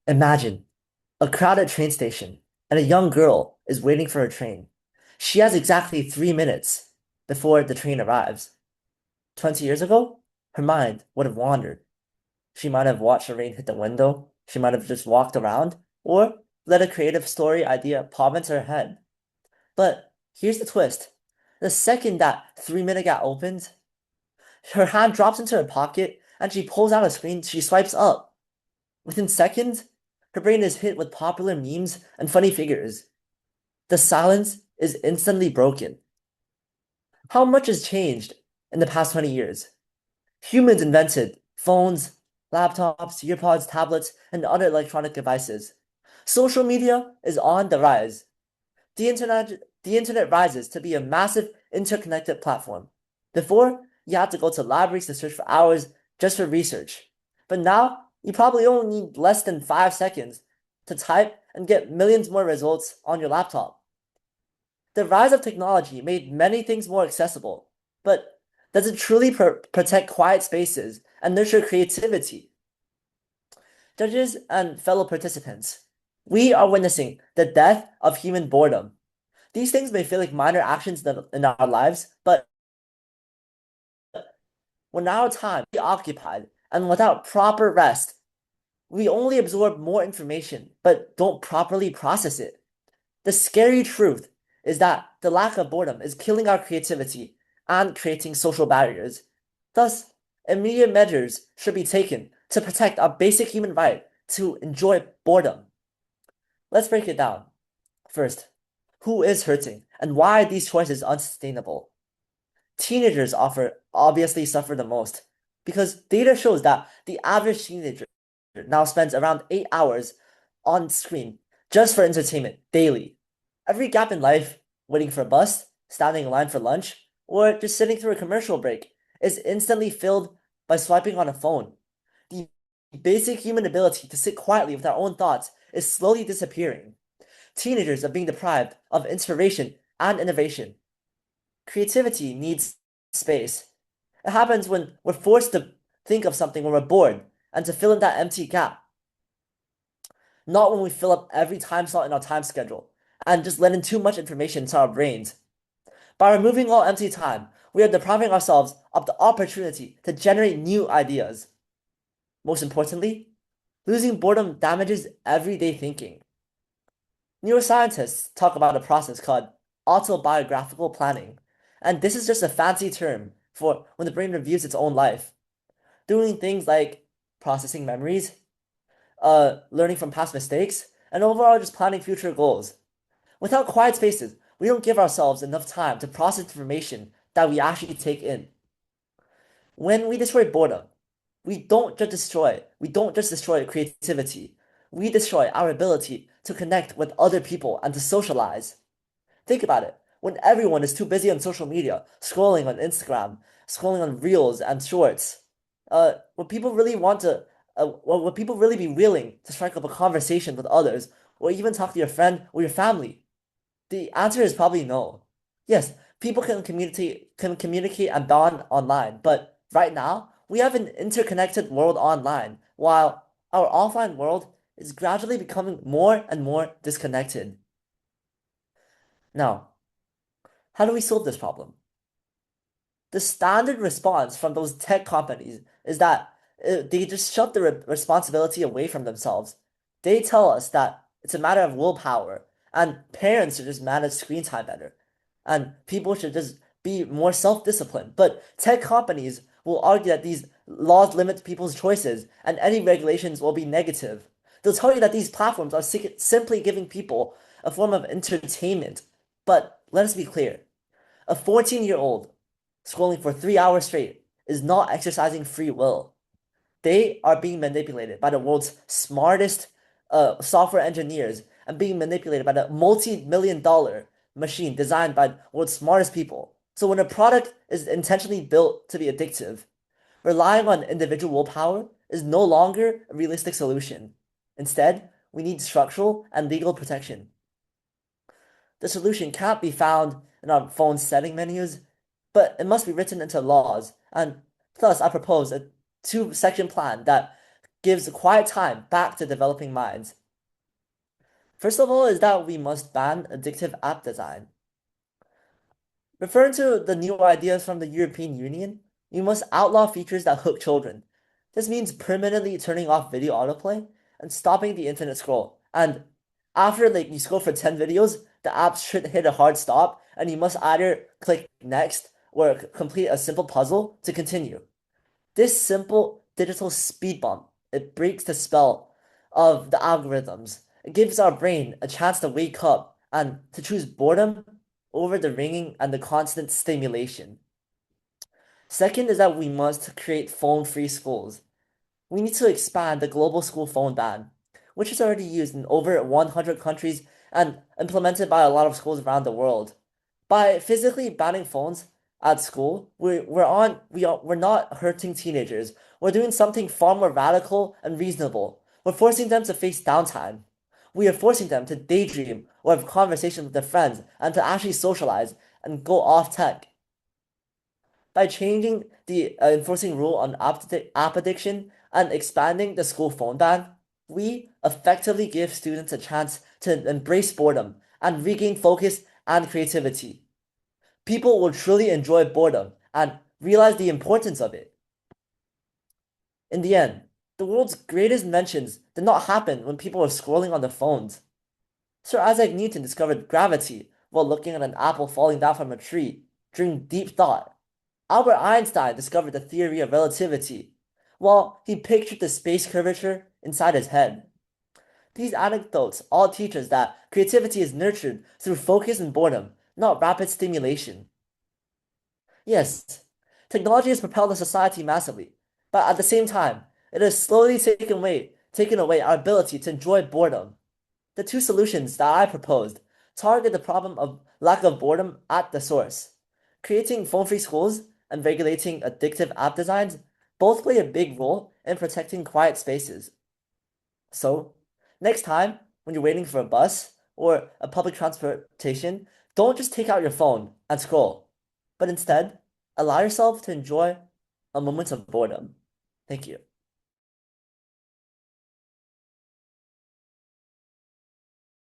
Imagine a crowded train station and a young girl is waiting for her train. She has exactly 3 minutes before the train arrives. 20 years ago, her mind would have wandered. She might have watched the rain hit the window, she might have just walked around, or let a creative story idea pop into her head. But here's the twist. The second that 3 minute gap opens, her hand drops into her pocket and she pulls out a screen she swipes up. Within seconds, her brain is hit with popular memes and funny figures. The silence is instantly broken. How much has changed in the past 20 years? Humans invented phones, laptops, earpods, tablets, and other electronic devices. Social media is on the rise. The internet rises to be a massive interconnected platform. Before, you had to go to libraries to search for hours just for research. But now, you probably only need less than 5 seconds to type and get millions more results on your laptop. The rise of technology made many things more accessible, but does it truly protect quiet spaces and nurture creativity? Judges and fellow participants, we are witnessing the death of human boredom. These things may feel like minor actions in our lives, but when our time is occupied and without proper rest, we only absorb more information but don't properly process it. The scary truth is that the lack of boredom is killing our creativity and creating social barriers. Thus, immediate measures should be taken to protect our basic human right to enjoy boredom. Let's break it down. First, who is hurting and why are these choices unsustainable? Teenagers obviously suffer the most because data shows that the average teenager now spends around 8 hours on screen just for entertainment daily. Every gap in life, waiting for a bus, standing in line for lunch, or just sitting through a commercial break, is instantly filled by swiping on a phone. The basic human ability to sit quietly with our own thoughts is slowly disappearing. Teenagers are being deprived of inspiration and innovation. Creativity needs space. It happens when we're forced to think of something when we're bored and to fill in that empty gap, not when we fill up every time slot in our time schedule and just let in too much information into our brains. By removing all empty time, we are depriving ourselves of the opportunity to generate new ideas. Most importantly, losing boredom damages everyday thinking. Neuroscientists talk about a process called autobiographical planning, and this is just a fancy term for when the brain reviews its own life, doing things like processing memories, learning from past mistakes, and overall just planning future goals. Without quiet spaces, we don't give ourselves enough time to process information that we actually take in. When we destroy boredom, we don't just destroy creativity. We destroy our ability to connect with other people and to socialize. Think about it. When everyone is too busy on social media, scrolling on Instagram, scrolling on Reels and Shorts, would people really would people really be willing to strike up a conversation with others or even talk to your friend or your family? The answer is probably no. Yes, people can communicate and bond online, but right now we have an interconnected world online, while our offline world is gradually becoming more and more disconnected. Now, how do we solve this problem? The standard response from those tech companies is that they just shove the responsibility away from themselves. They tell us that it's a matter of willpower, and parents should just manage screen time better, and people should just be more self-disciplined. But tech companies will argue that these laws limit people's choices, and any regulations will be negative. They'll tell you that these platforms are simply giving people a form of entertainment. But let us be clear. A 14-year-old scrolling for 3 hours straight is not exercising free will. They are being manipulated by the world's smartest software engineers and being manipulated by the multi-million-dollar machine designed by the world's smartest people. So when a product is intentionally built to be addictive, relying on individual willpower is no longer a realistic solution. Instead, we need structural and legal protection. The solution can't be found in our phone setting menus, but it must be written into laws. And thus, I propose a two-section plan that gives quiet time back to developing minds. First of all is that we must ban addictive app design. Referring to the new ideas from the European Union, we must outlaw features that hook children. This means permanently turning off video autoplay and stopping the infinite scroll. And after you scroll for 10 videos, the app should hit a hard stop and you must either click next or complete a simple puzzle to continue. This simple digital speed bump, it breaks the spell of the algorithms. It gives our brain a chance to wake up and to choose boredom over the ringing and the constant stimulation. Second is that we must create phone-free schools. We need to expand the global school phone ban, which is already used in over 100 countries and implemented by a lot of schools around the world. By physically banning phones at school, we're not hurting teenagers. We're doing something far more radical and reasonable. We're forcing them to face downtime. We are forcing them to daydream or have conversations with their friends and to actually socialize and go off tech. By changing the enforcing rule on app addiction and expanding the school phone ban, we effectively give students a chance to embrace boredom and regain focus and creativity. People will truly enjoy boredom and realize the importance of it. In the end, the world's greatest inventions did not happen when people were scrolling on their phones. Sir Isaac Newton discovered gravity while looking at an apple falling down from a tree during deep thought. Albert Einstein discovered the theory of relativity while he pictured the space curvature inside his head. These anecdotes all teach us that creativity is nurtured through focus and boredom, not rapid stimulation. Yes, technology has propelled the society massively, but at the same time, it has slowly taken away our ability to enjoy boredom. The two solutions that I proposed target the problem of lack of boredom at the source. Creating phone-free schools and regulating addictive app designs both play a big role in protecting quiet spaces. So, next time when you're waiting for a bus or a public transportation, don't just take out your phone and scroll, but instead allow yourself to enjoy a moment of boredom. Thank you.